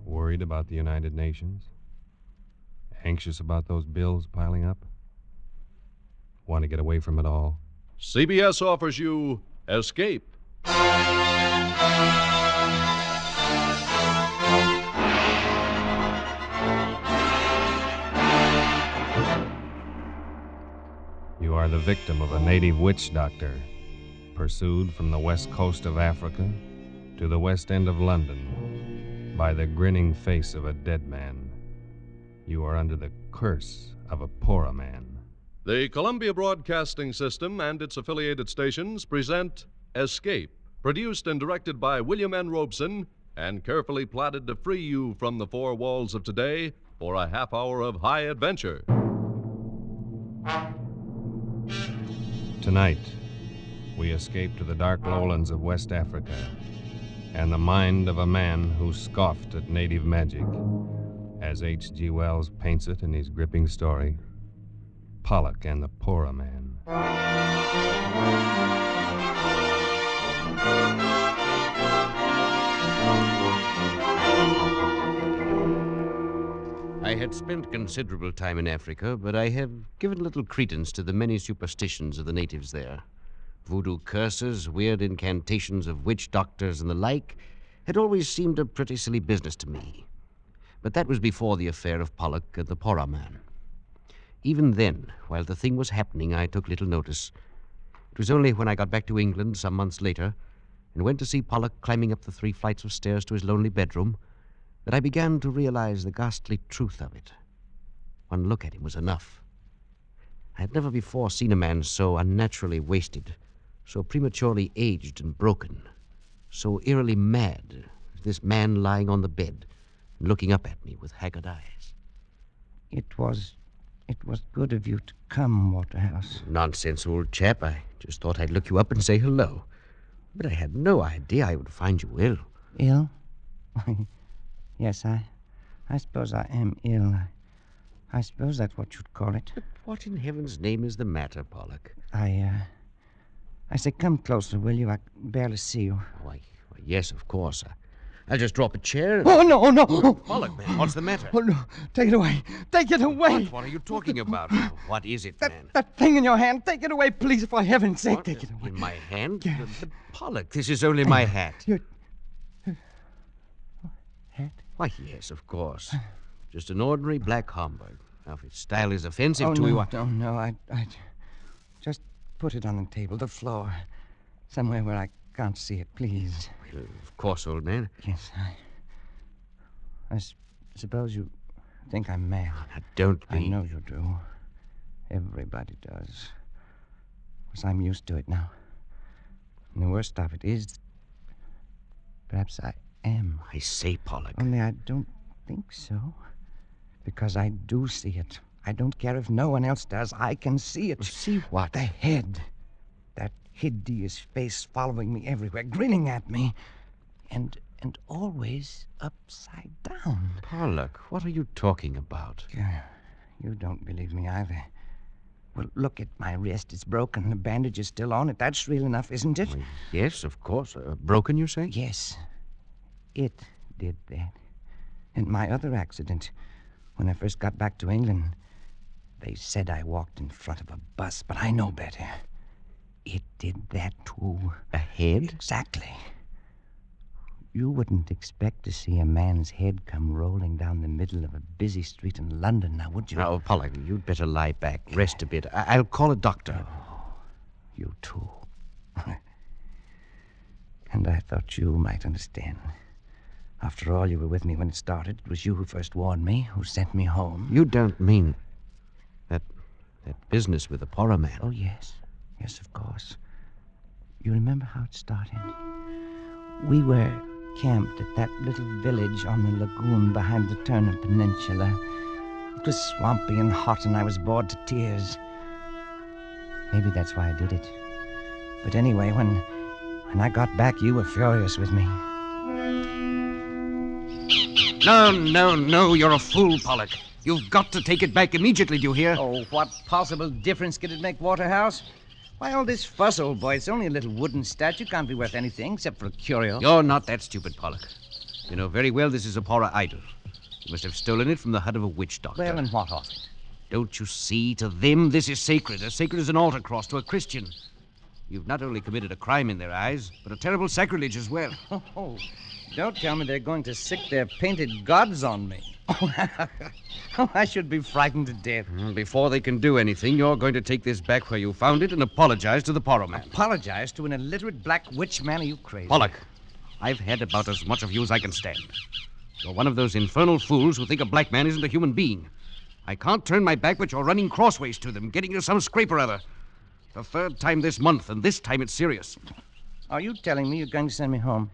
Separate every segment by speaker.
Speaker 1: Worried about the United Nations? Anxious about those bills piling up? Want to get away from it all?
Speaker 2: CBS offers you Escape.
Speaker 1: You are the victim of a native witch doctor, pursued from the west coast of Africa to the west end of London by the grinning face of a dead man. You are under the curse of a Porroh man.
Speaker 2: The Columbia Broadcasting System and its affiliated stations present Escape, produced and directed by William N. Robeson and carefully plotted to free you from the four walls of today for a half hour of high adventure.
Speaker 1: Tonight, we escape to the dark lowlands of West Africa and the mind of a man who scoffed at native magic, as H.G. Wells paints it in his gripping story, Pollack and the Porroh Man.
Speaker 3: I had spent considerable time in Africa, but I have given little credence to the many superstitions of the natives there. Voodoo curses, weird incantations of witch doctors, and the like had always seemed a pretty silly business to me. But that was before the affair of Pollack and the Porroh Man. Even then, while the thing was happening, I took little notice. It was only when I got back to England some months later and went to see Pollack climbing up the 3 flights of stairs to his lonely bedroom that I began to realize the ghastly truth of it. One look at him was enough. I had never before seen a man so unnaturally wasted, so prematurely aged and broken, so eerily mad as this man lying on the bed and looking up at me with haggard eyes.
Speaker 4: It was good of you to come, Waterhouse.
Speaker 3: Nonsense, old chap. I just thought I'd look you up and say hello. But I had no idea I would find you ill.
Speaker 4: Ill? Yes, I suppose I am ill. I suppose that's what you'd call it.
Speaker 3: But what in heaven's name is the matter, Pollack?
Speaker 4: I say, come closer, will you? I can barely see you.
Speaker 3: Why, yes, of course. I'll just drop a chair and...
Speaker 4: Oh, no, no!
Speaker 3: Pollack, man, what's the matter?
Speaker 4: Oh, no. Take it away. Take it away.
Speaker 3: What are you talking about? What is it, man?
Speaker 4: That thing in your hand. Take it away, please, for heaven's sake.
Speaker 3: What?
Speaker 4: Take it away.
Speaker 3: In my hand?
Speaker 4: Yes.
Speaker 3: But Pollack, this is only my hat.
Speaker 4: Your hat?
Speaker 3: Why, yes, of course. Just an ordinary black Homburg. Now, if its style is offensive to
Speaker 4: no,
Speaker 3: you...
Speaker 4: No, I just put it on the table, the floor, somewhere where I can't see it, please.
Speaker 3: Well, of course, old man.
Speaker 4: Yes, I suppose you think I'm mad.
Speaker 3: Now, don't be.
Speaker 4: I know you do. Everybody does. Because I'm used to it now. And the worst of it is, perhaps I am.
Speaker 3: I say, Pollack.
Speaker 4: Only I don't think so. Because I do see it. I don't care if no one else does. I can see it.
Speaker 3: See what?
Speaker 4: The head. That hideous face following me everywhere, grinning at me. And always upside down.
Speaker 3: Pollack, what are you talking about?
Speaker 4: You don't believe me either. Well, look at my wrist. It's broken. The bandage is still on it. That's real enough, isn't it?
Speaker 3: Well, yes, of course. Broken, you say?
Speaker 4: Yes. It did that. And my other accident, when I first got back to England, they said I walked in front of a bus, but I know better. It did that, too.
Speaker 3: A head?
Speaker 4: Exactly. You wouldn't expect to see a man's head come rolling down the middle of a busy street in London, now, would you?
Speaker 3: Now, Pollack, you'd better lie back, rest a bit. I'll call a doctor.
Speaker 4: Oh, you too. And I thought you might understand. After all, you were with me when it started. It was you who first warned me, who sent me home.
Speaker 3: You don't mean that business with the Porroh man?
Speaker 4: Oh, yes. Yes, of course. You remember how it started? We were camped at that little village on the lagoon behind the Turner Peninsula. It was swampy and hot, and I was bored to tears. Maybe that's why I did it. But anyway, when I got back, you were furious with me.
Speaker 3: No. You're a fool, Pollack. You've got to take it back immediately, do you hear?
Speaker 4: Oh, what possible difference could it make, Waterhouse? Why all this fuss, old boy? It's only a little wooden statue. Can't be worth anything except for a curio.
Speaker 3: You're not that stupid, Pollack. You know very well this is a Porroh idol. You must have stolen it from the hut of a witch doctor.
Speaker 4: Well, and what of it?
Speaker 3: Don't you see? To them, this is sacred. As sacred as an altar cross to a Christian. You've not only committed a crime in their eyes, but a terrible sacrilege as well.
Speaker 4: Oh, don't tell me they're going to sick their painted gods on me. Oh, I should be frightened to death.
Speaker 3: Before they can do anything, you're going to take this back where you found it and apologize to the Porroh man.
Speaker 4: Apologize to an illiterate black witch man? Are you crazy?
Speaker 3: Pollack, I've had about as much of you as I can stand. You're one of those infernal fools who think a black man isn't a human being. I can't turn my back, but you're running crossways to them, getting into some scrape or other. The third time this month, and this time it's serious.
Speaker 4: Are you telling me you're going to send me home?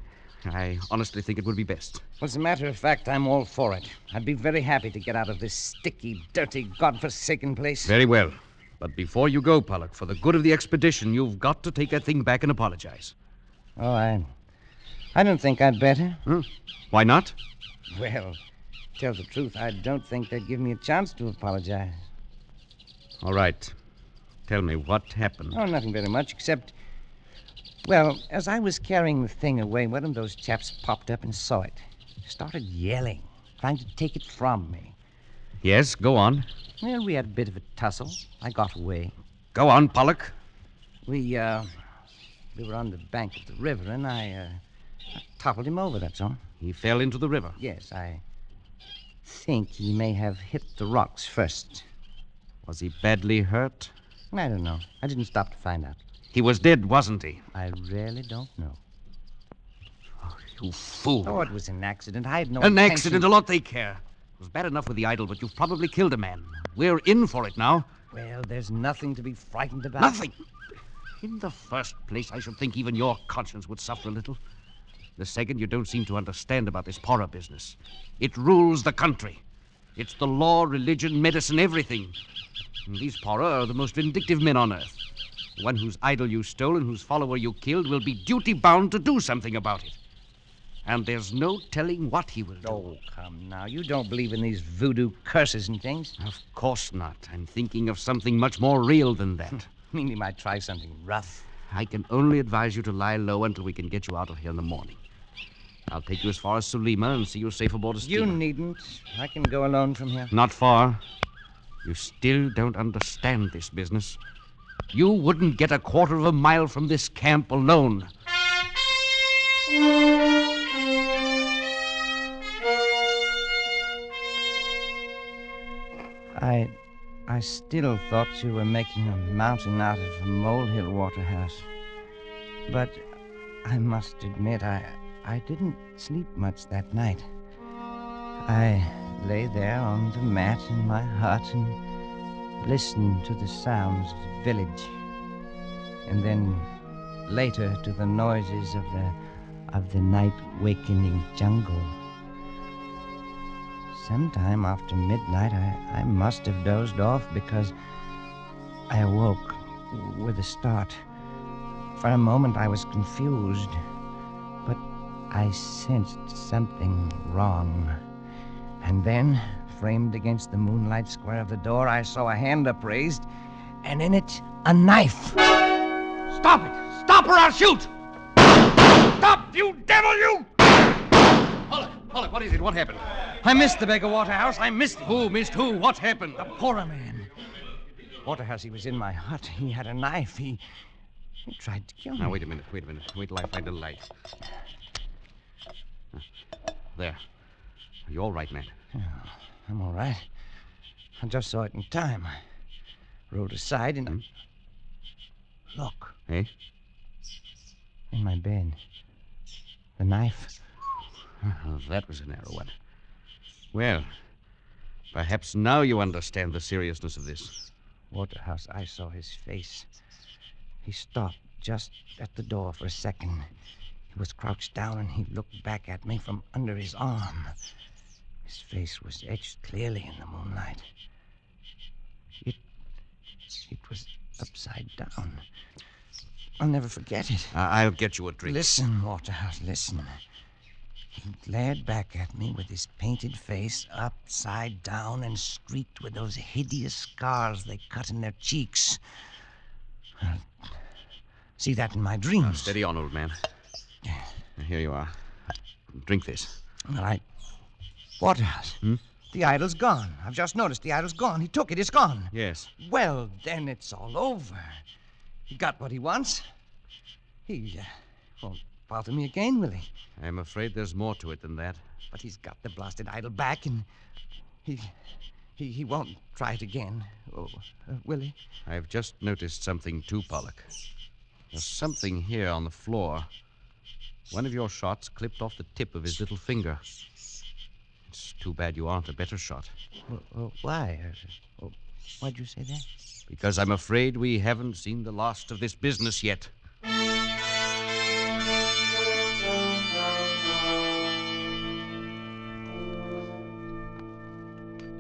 Speaker 3: I honestly think it would be best.
Speaker 4: Well, as a matter of fact, I'm all for it. I'd be very happy to get out of this sticky, dirty, godforsaken place.
Speaker 3: Very well. But before you go, Pollack, for the good of the expedition, you've got to take that thing back and apologize.
Speaker 4: Oh, I don't think I'd better.
Speaker 3: Why not?
Speaker 4: Well, to tell the truth, I don't think they'd give me a chance to apologize.
Speaker 3: All right. Tell me, what happened?
Speaker 4: Oh, nothing very much, except... Well, as I was carrying the thing away, one of those chaps popped up and saw it. Started yelling, trying to take it from me.
Speaker 3: Yes, go on.
Speaker 4: Well, we had a bit of a tussle. I got away.
Speaker 3: Go on, Pollack.
Speaker 4: We were on the bank of the river, and I toppled him over, that's all.
Speaker 3: He fell into the river.
Speaker 4: Yes, I think he may have hit the rocks first.
Speaker 3: Was he badly hurt?
Speaker 4: I don't know. I didn't stop to find out.
Speaker 3: He was dead, wasn't he?
Speaker 4: I really don't know.
Speaker 3: Oh, you fool.
Speaker 4: Oh, it was an accident. I had no
Speaker 3: An
Speaker 4: intention...
Speaker 3: accident, a lot they care. It was bad enough with the idol, but you've probably killed a man. We're in for it now.
Speaker 4: Well, there's nothing to be frightened about.
Speaker 3: Nothing. In the first place, I should think even your conscience would suffer a little. The second, you don't seem to understand about this Porroh business. It rules the country. It's the law, religion, medicine, everything. And these Porroh are the most vindictive men on earth. The one whose idol you stole and whose follower you killed will be duty-bound to do something about it. And there's no telling what he will do.
Speaker 4: Oh, come now. You don't believe in these voodoo curses and things?
Speaker 3: Of course not. I'm thinking of something much more real than that.
Speaker 4: I mean, you might try something rough.
Speaker 3: I can only advise you to lie low until we can get you out of here in the morning. I'll take you as far as Sulima and see you safe aboard a steamer.
Speaker 4: You needn't. I can go alone from here.
Speaker 3: Not far. You still don't understand this business. You wouldn't get a quarter of a mile from this camp alone.
Speaker 4: I still thought you were making a mountain out of a molehill, Waterhouse. But I must admit, I didn't sleep much that night. I lay there on the mat in my hut and listened to the sounds of the village. And then later to the noises of the night-wakening jungle. Sometime after midnight, I must have dozed off because I awoke with a start. For a moment, I was confused, but I sensed something wrong. And then, framed against the moonlight square of the door, I saw a hand upraised, and in it, a knife.
Speaker 3: Stop it! Stop or I'll shoot! Stop, you devil, you! Pollack, what is it? What happened?
Speaker 4: I missed the beggar, Waterhouse. I missed him.
Speaker 3: Who missed who? What happened?
Speaker 4: The Porroh man. Waterhouse, he was in my hut. He had a knife. He tried to kill me.
Speaker 3: Now, wait a minute. Wait till I find a light. There. Are you all right, man?
Speaker 4: Yeah, I'm all right. I just saw it in time. I rode aside and... Look.
Speaker 3: Eh?
Speaker 4: In my bed. The knife.
Speaker 3: Oh, that was a narrow one. Well, perhaps now you understand the seriousness of this.
Speaker 4: Waterhouse, I saw his face. He stopped just at the door for a second. He was crouched down and he looked back at me from under his arm. His face was etched clearly in the moonlight. It was upside down. I'll never forget it.
Speaker 3: I'll get you a drink.
Speaker 4: Listen, Waterhouse, listen. He glared back at me with his painted face upside down and streaked with those hideous scars they cut in their cheeks. See that in my dreams.
Speaker 3: Steady on, old man. Here you are. Drink this.
Speaker 4: All right. Waterhouse. The idol's gone. I've just noticed the idol's gone. He took it. It's gone.
Speaker 3: Yes.
Speaker 4: Well, then it's all over. He got what he wants. He won't bother me again, will he?
Speaker 3: I'm afraid there's more to it than that.
Speaker 4: But he's got the blasted idol back, and he won't try it again. Oh, will he?
Speaker 3: I've just noticed something too, Pollack. There's something here on the floor. One of your shots clipped off the tip of his little finger. It's too bad you aren't a better shot.
Speaker 4: Why? Why'd you say that?
Speaker 3: Because I'm afraid we haven't seen the last of this business yet.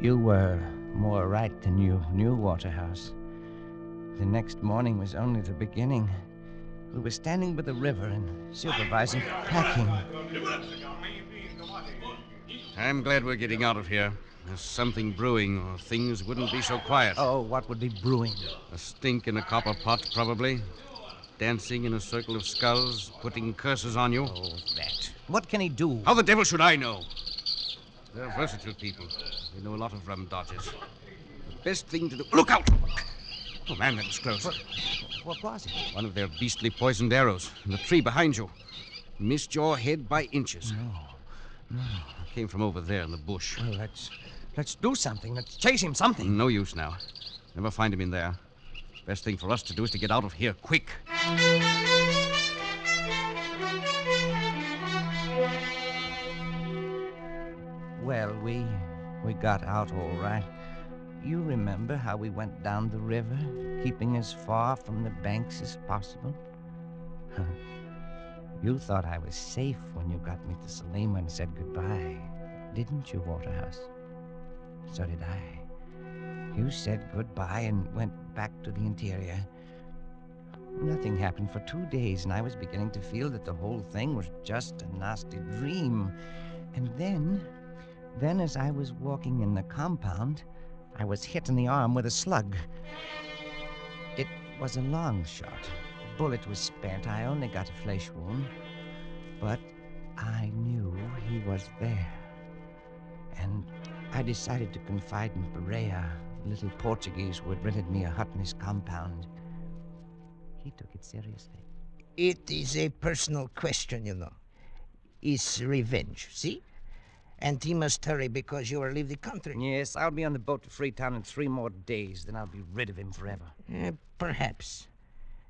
Speaker 4: You were more right than you knew, Waterhouse. The next morning was only the beginning. We were standing by the river and supervising packing.
Speaker 3: I'm glad we're getting out of here. There's something brewing, or things wouldn't be so quiet.
Speaker 4: Oh, what would be brewing?
Speaker 3: A stink in a copper pot, probably. Dancing in a circle of skulls, putting curses on you.
Speaker 4: Oh, that. What can he do?
Speaker 3: How the devil should I know? They're versatile people. They know a lot of rum dodges. The best thing to do... Look out! Oh, man, that was close.
Speaker 4: What was it?
Speaker 3: One of their beastly poisoned arrows in the tree behind you. Missed your head by inches.
Speaker 4: No.
Speaker 3: It came from over there in the bush.
Speaker 4: Well, let's do something. Let's chase him something.
Speaker 3: No use now. Never find him in there. Best thing for us to do is to get out of here quick.
Speaker 4: Well, we got out all right. You remember how we went down the river, keeping as far from the banks as possible? You thought I was safe when you got me to Salima and said goodbye, didn't you, Waterhouse? So did I. You said goodbye and went back to the interior. Nothing happened for 2 days, and I was beginning to feel that the whole thing was just a nasty dream. And then as I was walking in the compound, I was hit in the arm with a slug. It was a long shot. The bullet was spent. I only got a flesh wound. But I knew he was there. And I decided to confide in Porroh, the little Portuguese who had rented me a hut in his compound. He took it seriously.
Speaker 5: It is a personal question, you know. It's revenge, see? And he must hurry because you are leave the country.
Speaker 4: Yes, I'll be on the boat to Freetown in 3 more days. Then I'll be rid of him forever.
Speaker 5: Perhaps.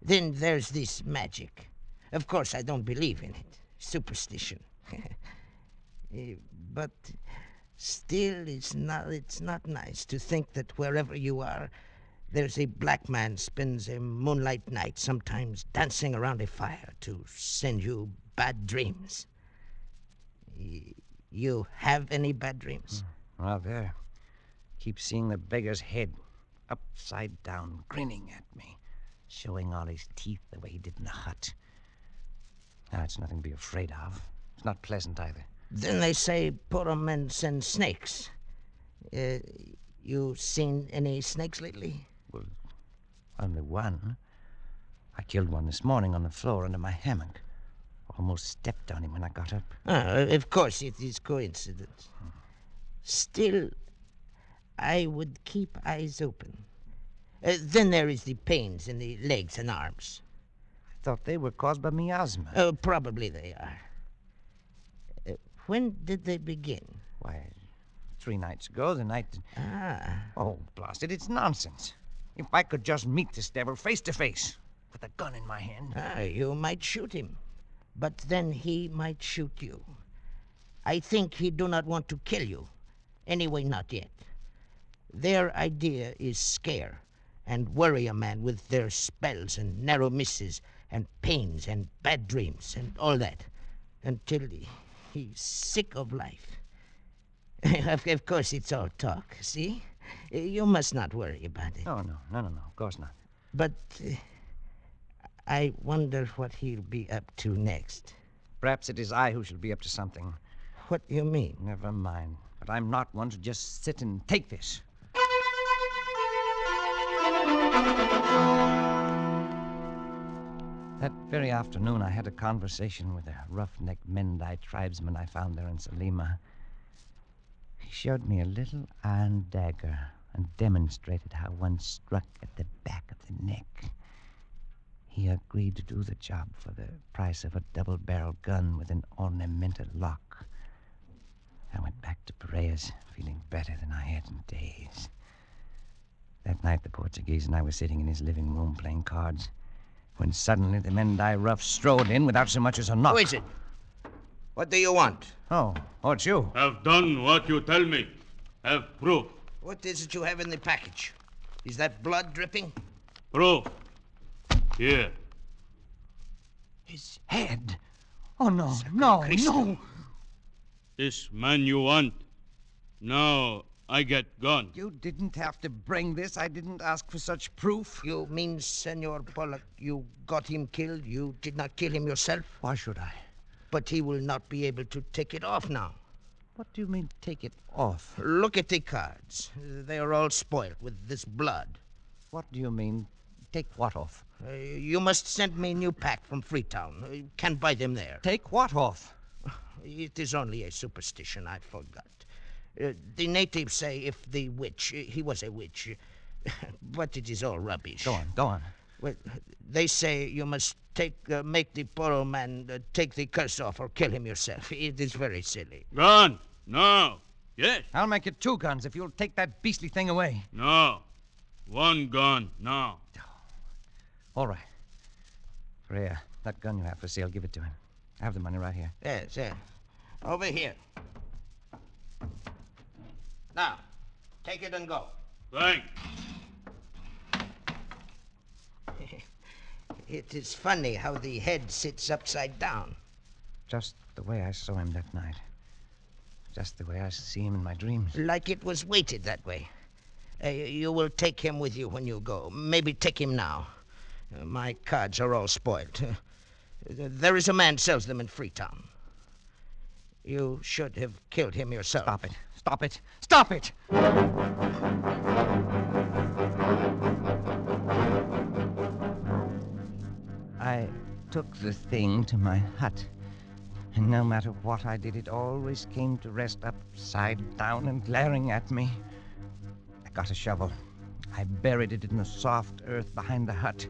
Speaker 5: Then there's this magic. Of course, I don't believe in it. Superstition. But still, it's not nice to think that wherever you are, there's a black man spends a moonlight night, sometimes dancing around a fire to send you bad dreams. You have any bad dreams?
Speaker 4: Well, there. Keep seeing the beggar's head upside down, grinning at me, showing all his teeth the way he did in the hut. Now, it's nothing to be afraid of. It's not pleasant either.
Speaker 5: Then they say Porroh men send snakes. You seen any snakes lately?
Speaker 4: Well, only one. I killed one this morning on the floor under my hammock. Almost stepped on him when I got up.
Speaker 5: Of course, it is coincidence. Still, I would keep eyes open. Then there is the pains in the legs and arms.
Speaker 4: I thought they were caused by miasma.
Speaker 5: Probably they are. When did they begin?
Speaker 4: Why, 3 nights ago, the night... Oh, blast it, it's nonsense. If I could just meet this devil face to face, with a gun in my hand...
Speaker 5: You might shoot him. But then he might shoot you. I think he do not want to kill you. Anyway, not yet. Their idea is scare and worry a man with their spells and narrow misses and pains and bad dreams and all that until he's sick of life. Of course, it's all talk, see? You must not worry about it.
Speaker 4: No, of course not.
Speaker 5: But... I wonder what he'll be up to next.
Speaker 4: Perhaps it is I who shall be up to something.
Speaker 5: What do you mean?
Speaker 4: Never mind. But I'm not one to just sit and take this. That very afternoon, I had a conversation with a roughneck Mendai tribesman I found there in Salima. He showed me a little iron dagger and demonstrated how one struck at the back of the neck. He agreed to do the job for the price of a double-barreled gun with an ornamental lock. I went back to Porroh's, feeling better than I had in days. That night, the Portuguese and I were sitting in his living room playing cards, when suddenly the Mendai rough strode in without so much as a knock.
Speaker 5: Who is it? What do you want?
Speaker 4: Oh, it's you.
Speaker 6: Have done what you tell me. Have proof.
Speaker 5: What is it you have in the package? Is that blood dripping?
Speaker 6: Proof. Here.
Speaker 4: His head. Oh, no.
Speaker 6: This man you want. Now I get gone.
Speaker 4: You didn't have to bring this. I didn't ask for such proof.
Speaker 5: You mean, Senor Pollack, you got him killed? You did not kill him yourself?
Speaker 4: Why should I?
Speaker 5: But he will not be able to take it off now.
Speaker 4: What do you mean, take it off?
Speaker 5: Look at the cards. They are all spoiled with this blood.
Speaker 4: What do you mean, take what off?
Speaker 5: You must send me a new pack from Freetown. You can't buy them there.
Speaker 4: Take what off?
Speaker 5: It is only a superstition, I forgot. The natives say if the witch, he was a witch, but it is all rubbish.
Speaker 4: Go on.
Speaker 5: Well, they say you must make the Porroh man take the curse off or kill him yourself. It is very silly.
Speaker 6: Gun. No. Yes.
Speaker 4: I'll make it 2 guns if you'll take that beastly thing away.
Speaker 6: No. 1 gun. No.
Speaker 4: All right. Freya, that gun you have for sale, give it to him. I have the money right here.
Speaker 5: Yes. Over here. Now, take it and go.
Speaker 6: Thanks.
Speaker 5: It is funny how the head sits upside down.
Speaker 4: Just the way I saw him that night. Just the way I see him in my dreams.
Speaker 5: Like it was weighted that way. You will take him with you when you go. Maybe take him now. My cards are all spoiled. There is a man sells them in Freetown. You should have killed him yourself.
Speaker 4: Stop it! I took the thing to my hut, and no matter what I did, it always came to rest upside down and glaring at me. I got a shovel. I buried it in the soft earth behind the hut.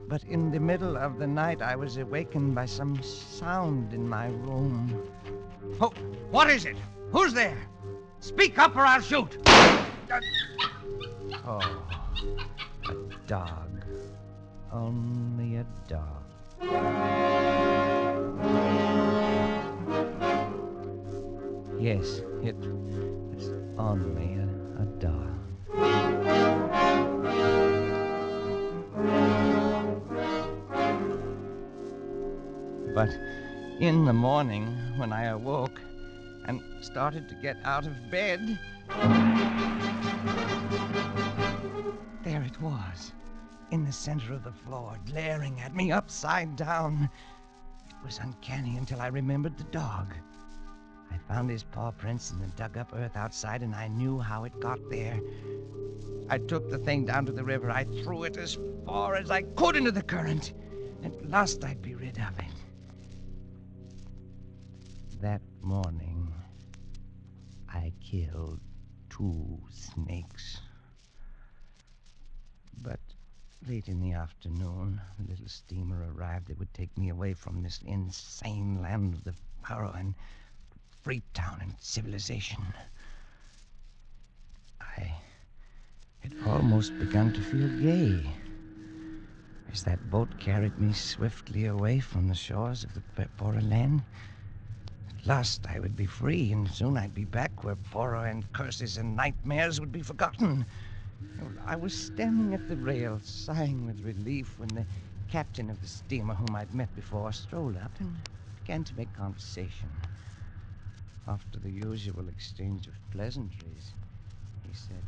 Speaker 4: But in the middle of the night, I was awakened by some sound in my room.
Speaker 7: Oh, what is it? Who's there? Speak up or I'll shoot.
Speaker 4: Oh, a dog. Only a dog. Yes, it was only a dog. But in the morning, when I awoke and started to get out of bed, there it was, in the center of the floor, glaring at me upside down. It was uncanny until I remembered the dog. I found his paw prints in the dug-up earth outside, and I knew how it got there. I took the thing down to the river. I threw it as far as I could into the current. At last I'd be rid of it. That morning, I killed 2 snakes. But late in the afternoon, the little steamer arrived that would take me away from this insane land of the Porroh and Freetown and civilization. I had almost begun to feel gay as that boat carried me swiftly away from the shores of the Porroh land. At last I would be free, and soon I'd be back where Porroh and curses and nightmares would be forgotten. I was standing at the rail, sighing with relief, when the captain of the steamer, whom I'd met before, strolled up and began to make conversation. After the usual exchange of pleasantries, he said,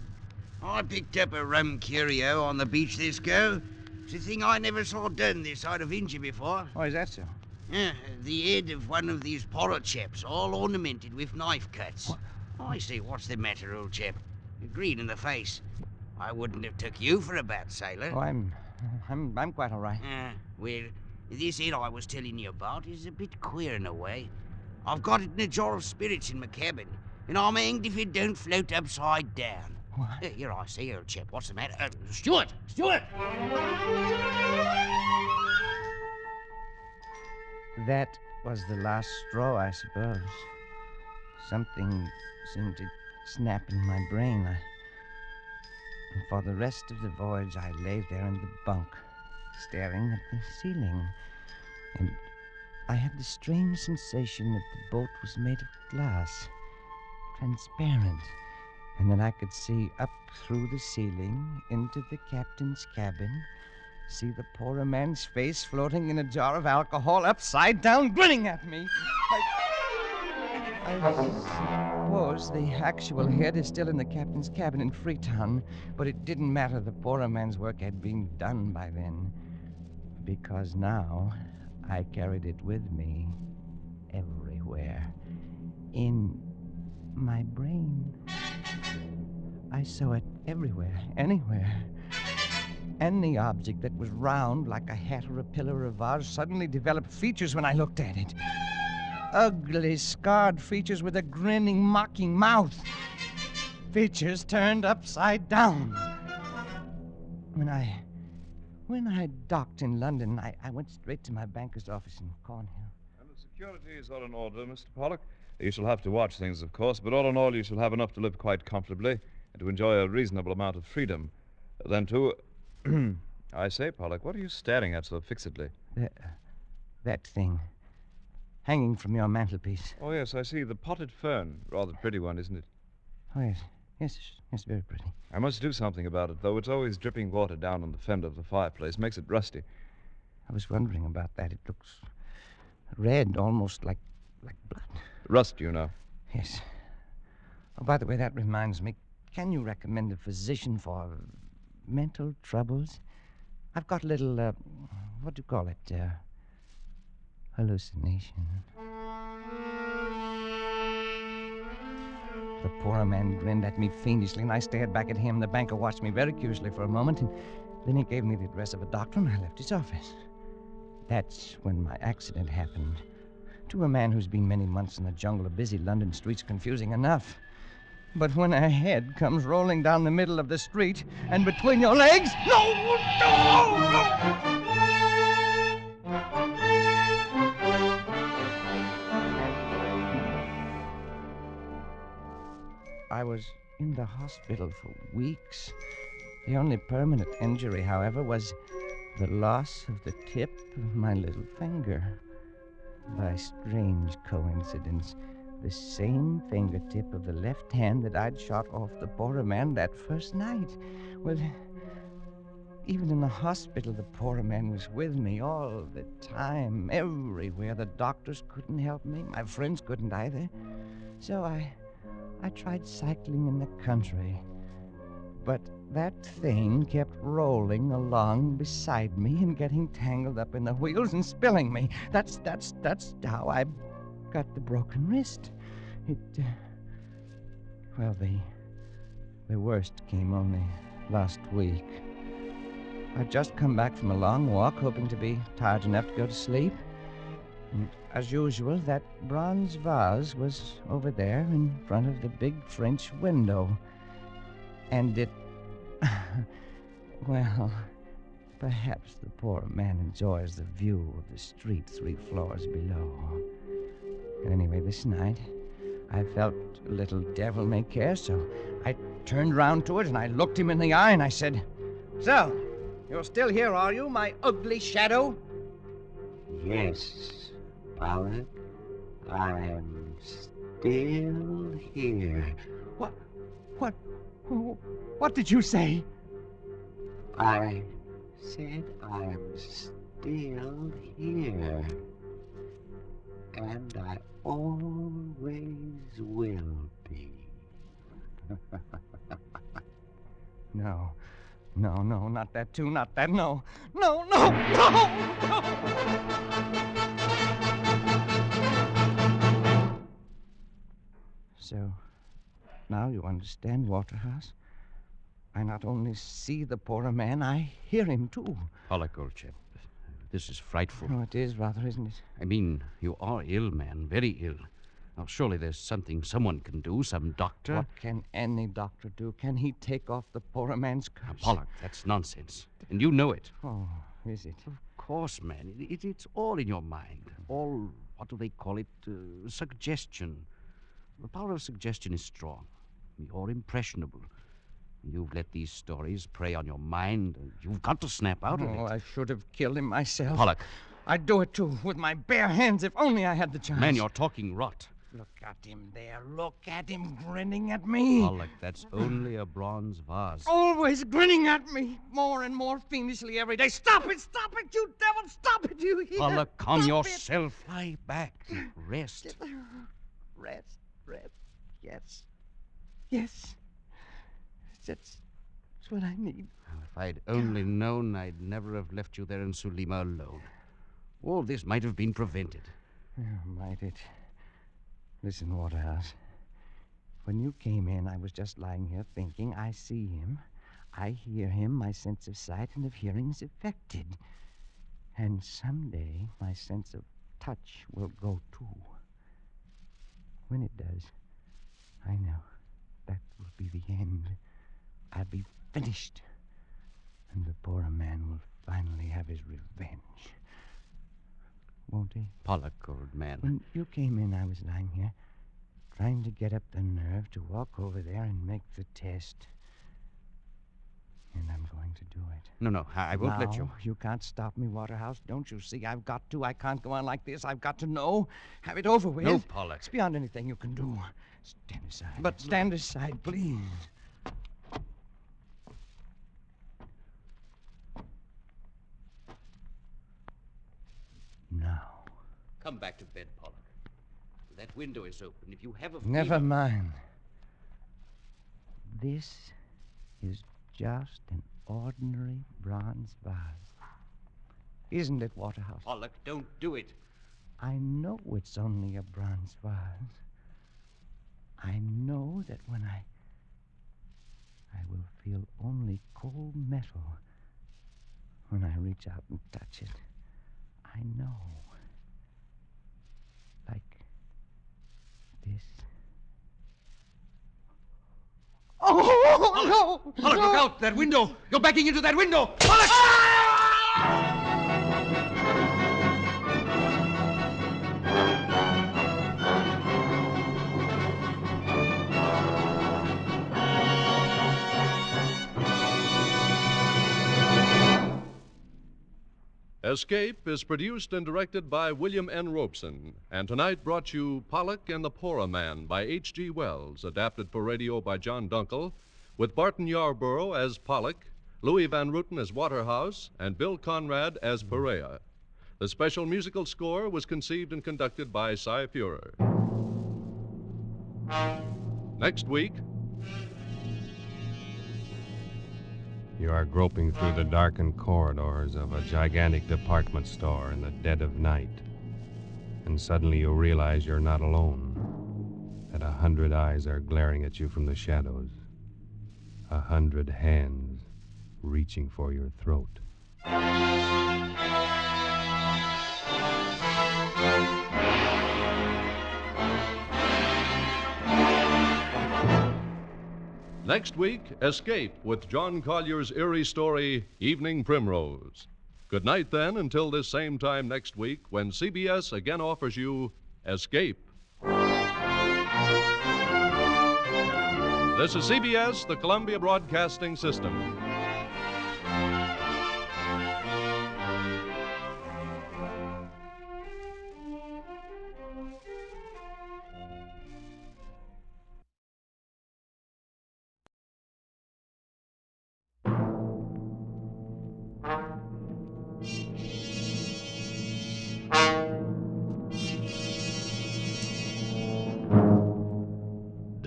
Speaker 3: I picked up a rum curio on the beach this go. It's a thing I never saw done this side of India before.
Speaker 4: "Oh, is that so?"
Speaker 3: The head of one of these Porroh chaps, all ornamented with knife cuts.
Speaker 4: What?
Speaker 3: I say, what's the matter, old chap? You're green in the face. I wouldn't have took you for a bad sailor.
Speaker 4: Oh, I'm quite all right.
Speaker 3: Well, this head I was telling you about is a bit queer in a way. I've got it in a jar of spirits in my cabin, and I'm hanged if it don't float upside down.
Speaker 4: What?
Speaker 3: Here I say, old chap, what's the matter? Stuart! Stuart!
Speaker 4: That was the last straw, I suppose. Something seemed to snap in my brain. And for the rest of the voyage, I lay there in the bunk, staring at the ceiling. And I had the strange sensation that the boat was made of glass, transparent, and that I could see up through the ceiling into the captain's cabin, see the Porroh man's face floating in a jar of alcohol upside down, grinning at me. I suppose the actual head is still in the captain's cabin in Freetown, but it didn't matter. The Porroh man's work had been done by then, because now I carried it with me everywhere, in my brain. I saw it everywhere, anywhere. Any object that was round, like a hat or a pillar or a vase, suddenly developed features when I looked at it. Ugly, scarred features with a grinning, mocking mouth. Features turned upside down. When I docked in London, I went straight to my banker's office in Cornhill.
Speaker 8: And the security is all in order, Mr. Pollack. You shall have to watch things, of course, but all in all, you shall have enough to live quite comfortably and to enjoy a reasonable amount of freedom. Then, too... I say, Pollack, what are you staring at so fixedly?
Speaker 4: That thing, hanging from your mantelpiece.
Speaker 8: Oh, yes, I see. The potted fern. Rather pretty one, isn't it?
Speaker 4: Oh, yes, very pretty.
Speaker 8: I must do something about it, though. It's always dripping water down on the fender of the fireplace. Makes it rusty.
Speaker 4: I was wondering about that. It looks red, almost like blood.
Speaker 8: Rust, you know.
Speaker 4: Yes. Oh, by the way, that reminds me. Can you recommend a physician for mental troubles? I've got a little, what do you call it? Hallucination. The Porroh man grinned at me fiendishly, and I stared back at him. The banker watched me very curiously for a moment, and then he gave me the address of a doctor, and I left his office. That's when my accident happened. To a man who's been many months in the jungle, a busy London street's confusing enough. But when a head comes rolling down the middle of the street, and between your legs... No! I was in the hospital for weeks. The only permanent injury, however, was the loss of the tip of my little finger. By strange coincidence, the same fingertip of the left hand that I'd shot off the Porroh man that first night. Well, even in the hospital, the Porroh man was with me all the time, everywhere. The doctors couldn't help me. My friends couldn't either. So I tried cycling in the country. But that thing kept rolling along beside me and getting tangled up in the wheels and spilling me. That's how I got the broken wrist. Well, the worst came only last week. I'd just come back from a long walk, hoping to be tired enough to go to sleep. And as usual, that bronze vase was over there in front of the big French window. And it... well, perhaps the poor man enjoys the view of the street 3 floors below. Anyway, this night, I felt a little devil-may-care, so I turned round to it and I looked him in the eye and I said, "So, you're still here, are you, my ugly shadow?"
Speaker 9: Yes, Pollack, I'm still here.
Speaker 4: What did you say?
Speaker 9: I said I'm still here. And I always will be.
Speaker 4: No, not that too, not that, no. So, now you understand, Waterhouse? I not only see the Porroh man, I hear him, too.
Speaker 3: Pollack, old chap, this is frightful.
Speaker 4: Oh, it is rather, isn't it?
Speaker 3: I mean, you are ill, man, very ill. Now, surely there's something someone can do, some doctor.
Speaker 4: What can any doctor do? Can he take off the Porroh man's curse?
Speaker 3: Now, Pollack, that's nonsense. And you know it.
Speaker 4: Oh, is it?
Speaker 3: Of course, man. It's all in your mind. All, what do they call it? Suggestion. The power of suggestion is strong. You're impressionable. You've let these stories prey on your mind. You've got to snap out of it.
Speaker 4: Oh, I should have killed him myself.
Speaker 3: Pollack.
Speaker 4: I'd do it, too, with my bare hands, if only I had the chance.
Speaker 3: Man, you're talking rot.
Speaker 4: Look at him there. Look at him grinning at me.
Speaker 3: Pollack, that's only a bronze vase.
Speaker 4: Always grinning at me, more and more fiendishly every day. Stop it, you devil, stop it, you hear?
Speaker 3: Pollack, calm
Speaker 4: Stop
Speaker 3: yourself. Lie back. Rest.
Speaker 4: It. Rest, yes. That's what I need.
Speaker 3: If I'd only known, I'd never have left you there in Sulima alone. All this might have been prevented.
Speaker 4: Might it? Listen, Waterhouse. When you came in, I was just lying here thinking. I see him. I hear him. My sense of sight and of hearing is affected. And someday, my sense of touch will go, too. When it does, I know that will be the end. I'll be finished. And the Porroh man will finally have his revenge. Won't he?
Speaker 3: Pollack, old man.
Speaker 4: When you came in, I was lying here, trying to get up the nerve to walk over there and make the test. And I'm going to do it.
Speaker 3: No, I won't let you.
Speaker 4: You can't stop me, Waterhouse. Don't you see? I've got to. I can't go on like this. I've got to know. Have it over with.
Speaker 3: No, Pollack.
Speaker 4: It's beyond anything you can do. Stand aside.
Speaker 3: But
Speaker 4: stand aside, please. Now.
Speaker 3: Come back to bed, Pollack. That window is open. If you have a
Speaker 4: Never mind. This is just an ordinary bronze vase. Isn't it, Waterhouse?
Speaker 3: Pollack, don't do it.
Speaker 4: I know it's only a bronze vase. I know that when I will feel only cold metal when I reach out and touch it. I know. Like this. Oh, no!
Speaker 7: Pollack, look out! That window! You're backing into that window! Pollack!
Speaker 2: Escape is produced and directed by William N. Robeson, and tonight brought you Pollack and the Porroh Man by H.G. Wells, adapted for radio by John Dunkel, with Barton Yarborough as Pollack, Louis Van Ruten as Waterhouse, and Bill Conrad as Perea. The special musical score was conceived and conducted by Cy Fuhrer. Next week,
Speaker 1: You are groping through the darkened corridors of a gigantic department store in the dead of night. And suddenly you realize you're not alone. That 100 eyes are glaring at you from the shadows. 100 hands reaching for your throat.
Speaker 2: next week, Escape with John Collier's eerie story, Evening Primrose. Good night, then, until this same time next week when CBS again offers you Escape. This is CBS, the Columbia Broadcasting System.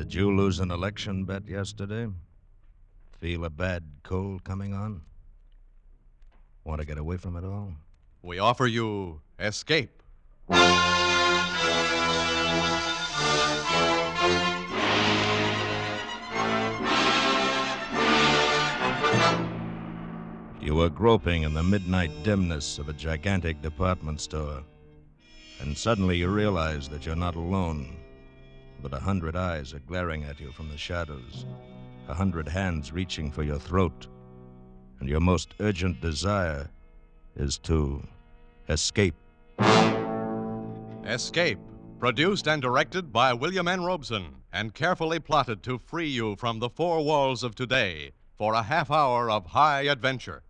Speaker 10: Did you lose an election bet yesterday? Feel a bad cold coming on? Want to get away from it all?
Speaker 2: We offer you Escape.
Speaker 10: You were groping in the midnight dimness of a gigantic department store, and suddenly you realize that you're not alone, but 100 eyes are glaring at you from the shadows, 100 hands reaching for your throat, and your most urgent desire is to escape.
Speaker 2: Escape, produced and directed by William N. Robeson, and carefully plotted to free you from the four walls of today for a half hour of high adventure.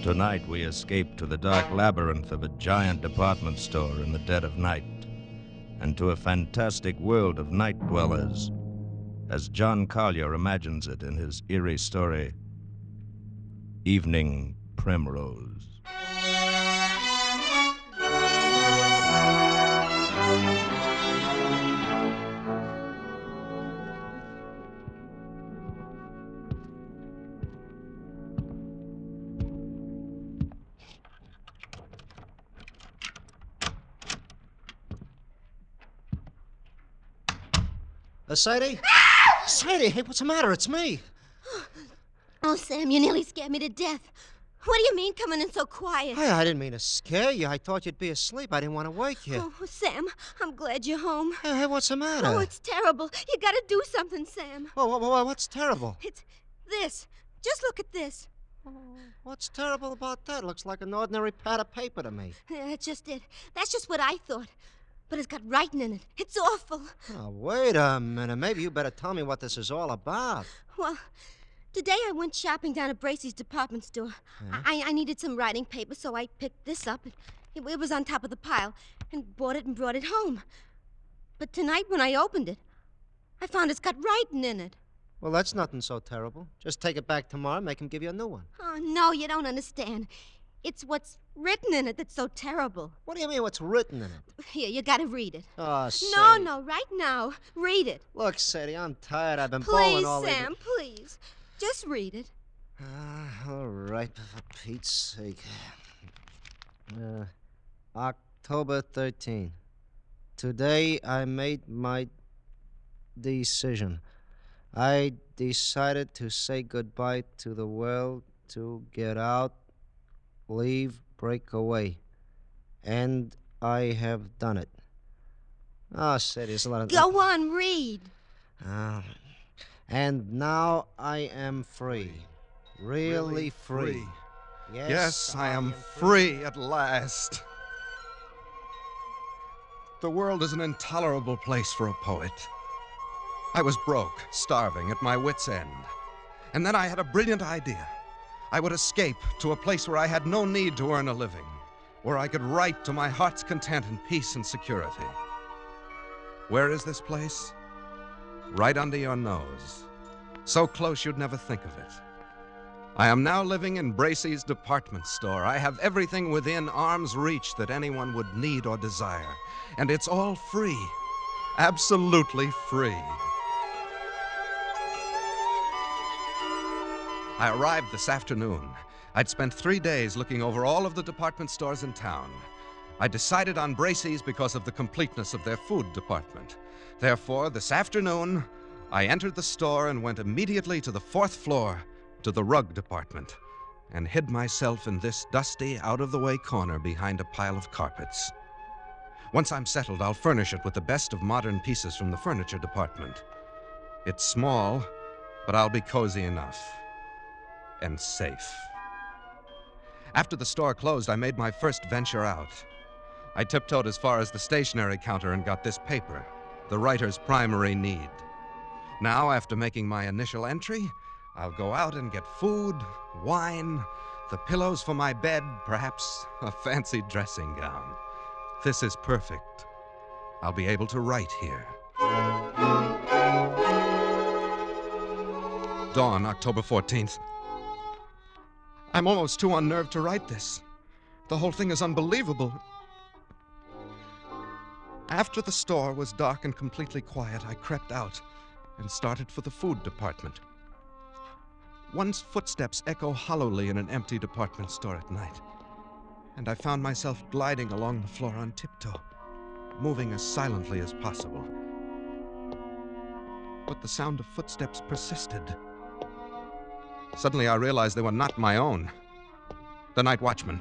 Speaker 10: Tonight we escape to the dark labyrinth of a giant department store in the dead of night, and to a fantastic world of night dwellers, as John Collier imagines it in his eerie story, Evening Primrose.
Speaker 11: Sadie? Sadie, hey, what's the matter? It's me.
Speaker 12: Oh, Sam, you nearly scared me to death. What do you mean coming in so quiet?
Speaker 11: Hey, I didn't mean to scare you. I thought you'd be asleep. I didn't want to wake you.
Speaker 12: Oh, Sam, I'm glad you're home.
Speaker 11: Hey, what's the matter?
Speaker 12: Oh, it's terrible. You gotta do something, Sam.
Speaker 11: What's terrible?
Speaker 12: It's this. Just look at this.
Speaker 11: What's terrible about that? Looks like an ordinary pad of paper to me.
Speaker 12: Yeah, that's just it. That's just what I thought. But it's got writing in it. It's awful.
Speaker 11: Oh, wait a minute. Maybe you better tell me what this is all about.
Speaker 12: Well, today I went shopping down at Bracey's department store.
Speaker 11: Yeah?
Speaker 12: I needed some writing paper, so I picked this up. It was on top of the pile, and bought it and brought it home. But tonight when I opened it, I found it's got writing in it.
Speaker 11: Well, that's nothing so terrible. Just take it back tomorrow and make him give you a new one.
Speaker 12: Oh, no, you don't understand. It's what's written in it that's so terrible.
Speaker 11: What do you mean, what's written in it?
Speaker 12: Here, you gotta read it.
Speaker 11: Oh, Sadie.
Speaker 12: No, right now. Read it.
Speaker 11: Look, Sadie, I'm tired. I've been bowling all
Speaker 12: Please,
Speaker 11: evening.
Speaker 12: Sam, please. Just read it.
Speaker 11: All right, for Pete's sake. October 13. Today I made my decision. I decided to say goodbye to the world, to get out, leave, break away. And I have done it. Oh, Sadie, there's a lot of...
Speaker 12: Go on, read.
Speaker 11: And now I am free. Really free.
Speaker 13: Yes, I am free at last. The world is an intolerable place for a poet. I was broke, starving, at my wits' end. And then I had a brilliant idea. I would escape to a place where I had no need to earn a living, where I could write to my heart's content in peace and security. Where is this place? Right under your nose. So close you'd never think of it. I am now living in Bracey's department store. I have everything within arm's reach that anyone would need or desire. And it's all free. Absolutely free. I arrived this afternoon. I'd spent 3 days looking over all of the department stores in town. I decided on Bracey's because of the completeness of their food department. Therefore, this afternoon, I entered the store and went immediately to the 4th floor, to the rug department, and hid myself in this dusty, out-of-the-way corner behind a pile of carpets. Once I'm settled, I'll furnish it with the best of modern pieces from the furniture department. It's small, but I'll be cozy enough. And safe. After the store closed, I made my first venture out. I tiptoed as far as the stationery counter and got this paper, the writer's primary need. Now, after making my initial entry, I'll go out and get food, wine, the pillows for my bed, perhaps a fancy dressing gown. This is perfect. I'll be able to write here. Dawn, October 14th. I'm almost too unnerved to write this. The whole thing is unbelievable. After the store was dark and completely quiet, I crept out and started for the food department. One's footsteps echo hollowly in an empty department store at night, and I found myself gliding along the floor on tiptoe, moving as silently as possible. But the sound of footsteps persisted. Suddenly I realized they were not my own. The night watchman.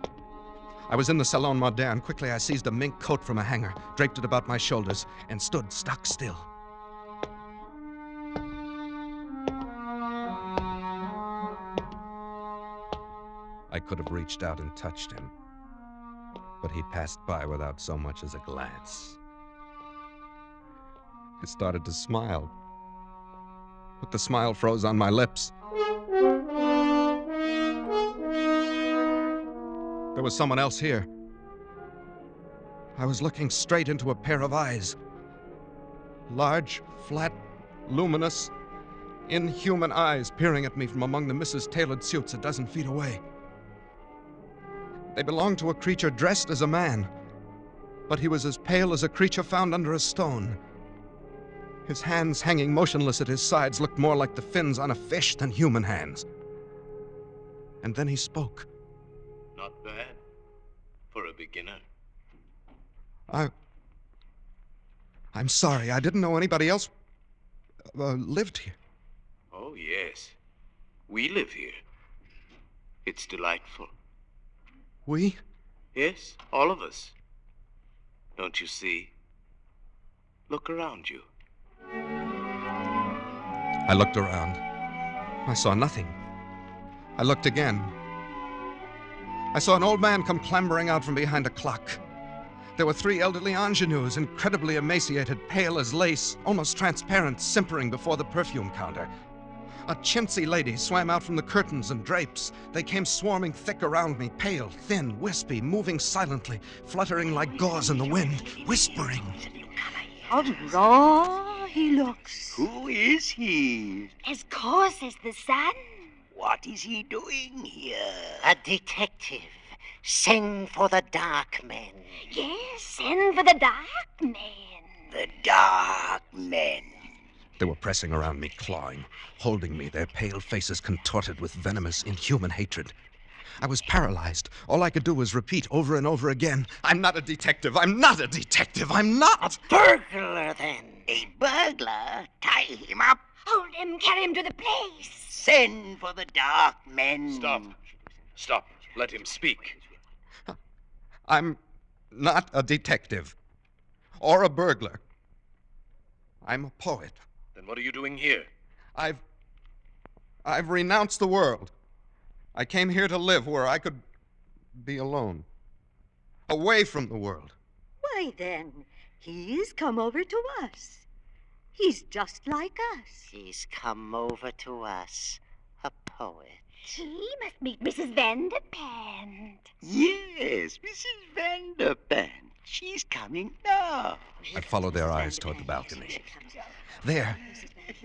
Speaker 13: I was in the Salon Moderne. Quickly I seized a mink coat from a hanger, draped it about my shoulders, and stood stock still. I could have reached out and touched him, but he passed by without so much as a glance. I started to smile, but the smile froze on my lips. There was someone else here. I was looking straight into a pair of eyes. Large, flat, luminous, inhuman eyes peering at me from among the misses' tailored suits a dozen feet away. They belonged to a creature dressed as a man, but he was as pale as a creature found under a stone. His hands hanging motionless at his sides looked more like the fins on a fish than human hands. And then he spoke.
Speaker 14: Not bad for a beginner.
Speaker 13: I'm sorry. I didn't know anybody else lived here.
Speaker 14: Oh, yes. We live here. It's delightful.
Speaker 13: We?
Speaker 14: Yes, all of us. Don't you see? Look around you.
Speaker 13: I looked around. I saw nothing. I looked again. I saw an old man come clambering out from behind a clock. There were 3 elderly ingenues, incredibly emaciated, pale as lace, almost transparent, simpering before the perfume counter. A chintzy lady swam out from the curtains and drapes. They came swarming thick around me, pale, thin, wispy, moving silently, fluttering like gauze in the wind, whispering.
Speaker 15: How raw he looks.
Speaker 9: Who is he?
Speaker 15: As coarse as the sun.
Speaker 9: What is he doing here?
Speaker 5: A detective. Send for the dark men.
Speaker 15: Yes, send for the dark men.
Speaker 9: The dark men.
Speaker 13: They were pressing around me, clawing, holding me, their pale faces contorted with venomous, inhuman hatred. I was paralyzed. All I could do was repeat over and over again, I'm not a detective, I'm not a detective, I'm not!
Speaker 5: A burglar, then.
Speaker 9: A burglar? Tie him up.
Speaker 15: Hold him, carry him to the place.
Speaker 9: Send for the dark men.
Speaker 14: Stop. Let him speak.
Speaker 13: I'm not a detective. Or a burglar. I'm a poet.
Speaker 14: Then what are you doing here?
Speaker 13: I've renounced the world. I came here to live where I could be alone. Away from the world.
Speaker 15: Why then, he's come over to us. He's just like us.
Speaker 5: He's come over to us, a poet.
Speaker 15: He must meet Mrs. Vanderpant.
Speaker 9: Yes, Mrs. Vanderpant. She's coming now.
Speaker 13: I followed their eyes toward the balcony. There,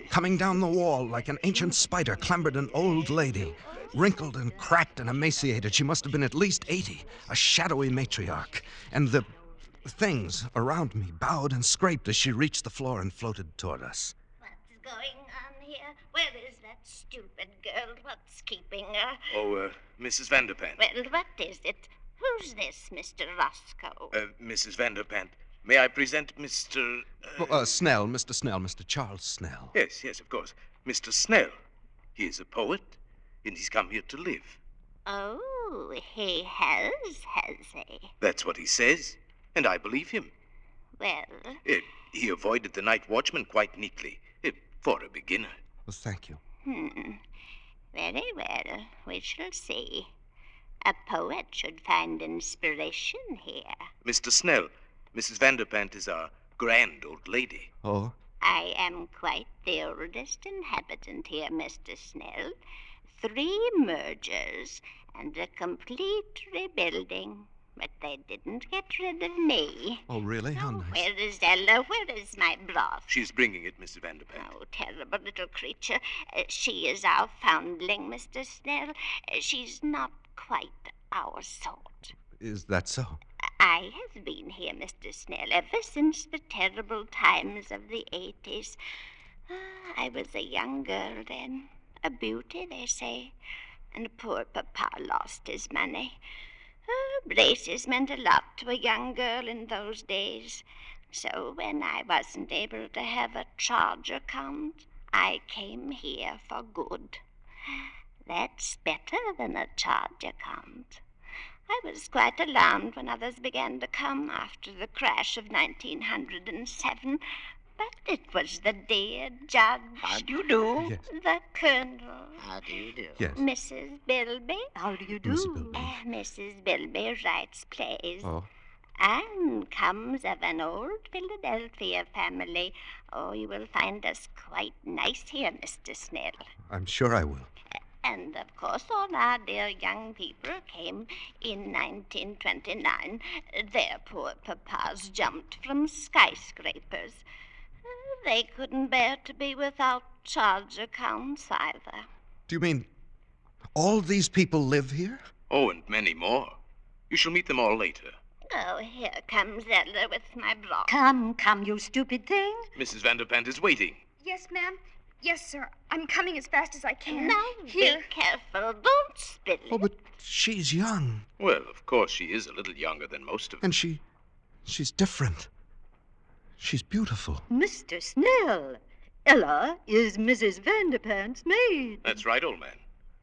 Speaker 13: coming down the wall like an ancient spider, clambered an old lady. Wrinkled and cracked and emaciated, she must have been at least 80, a shadowy matriarch. And the things around me bowed and scraped as she reached the floor and floated toward us.
Speaker 15: What's going on here? Where is that stupid girl? What's keeping her?
Speaker 14: Oh, Mrs. Vanderpant.
Speaker 15: Well, what is it? Who's this, Mr. Roscoe?
Speaker 14: Mrs. Vanderpant. May I present Mr.
Speaker 13: Snell, Mr. Snell, Mr. Charles Snell.
Speaker 14: Yes, of course. Mr. Snell. He is a poet, and he's come here to live.
Speaker 15: Oh, he has he?
Speaker 14: That's what he says, and I believe him.
Speaker 15: Well?
Speaker 14: He avoided the night watchman quite neatly, for a beginner.
Speaker 13: Well, thank you.
Speaker 15: Very well. We shall see. A poet should find inspiration here.
Speaker 14: Mr. Snell, Mrs. Vanderpant is our grand old lady.
Speaker 13: Oh?
Speaker 15: I am quite the oldest inhabitant here, Mr. Snell. 3 mergers and a complete rebuilding. But they didn't get rid of me.
Speaker 13: Oh, really? How nice.
Speaker 15: Where is Ella? Where is my broth?
Speaker 14: She's bringing it, Mr. Vanderpant.
Speaker 15: Oh, terrible little creature. She is our foundling, Mr. Snell. She's not quite our sort.
Speaker 13: Is that so?
Speaker 15: I have been here, Mr. Snell, ever since the terrible times of the 80s. I was a young girl then. A beauty, they say. And poor Papa lost his money. Braces meant a lot to a young girl in those days. So when I wasn't able to have a charge account, I came here for good. That's better than a charge account. I was quite alarmed when others began to come after the crash of 1907, but it was the dear judge.
Speaker 9: How do you do?
Speaker 13: Yes.
Speaker 15: The colonel.
Speaker 9: How do you do?
Speaker 13: Yes.
Speaker 15: Mrs. Bilby.
Speaker 16: How do you do?
Speaker 13: Mrs. Bilby.
Speaker 15: Mrs. Bilby writes plays.
Speaker 13: Oh.
Speaker 15: And comes of an old Philadelphia family. Oh, you will find us quite nice here, Mr. Snell.
Speaker 13: I'm sure I will.
Speaker 15: And, of course, all our dear young people came in 1929. Their poor papas jumped from skyscrapers. They couldn't bear to be without charge accounts either.
Speaker 13: Do you mean all these people live here?
Speaker 14: Oh, and many more. You shall meet them all later.
Speaker 15: Oh, here comes Ella with my block.
Speaker 16: Come, you stupid thing.
Speaker 14: Mrs. Vanderpant is waiting.
Speaker 17: Yes, ma'am. Yes, sir. I'm coming as fast as I can.
Speaker 15: Now,
Speaker 17: Here.
Speaker 15: be careful. Don't spill it.
Speaker 13: Oh, but she's young.
Speaker 14: Well, of course, she is a little younger than most of them.
Speaker 13: And she's different. She's beautiful.
Speaker 16: Mr. Snell, Ella is Mrs. Vanderpant's maid.
Speaker 14: That's right, old man.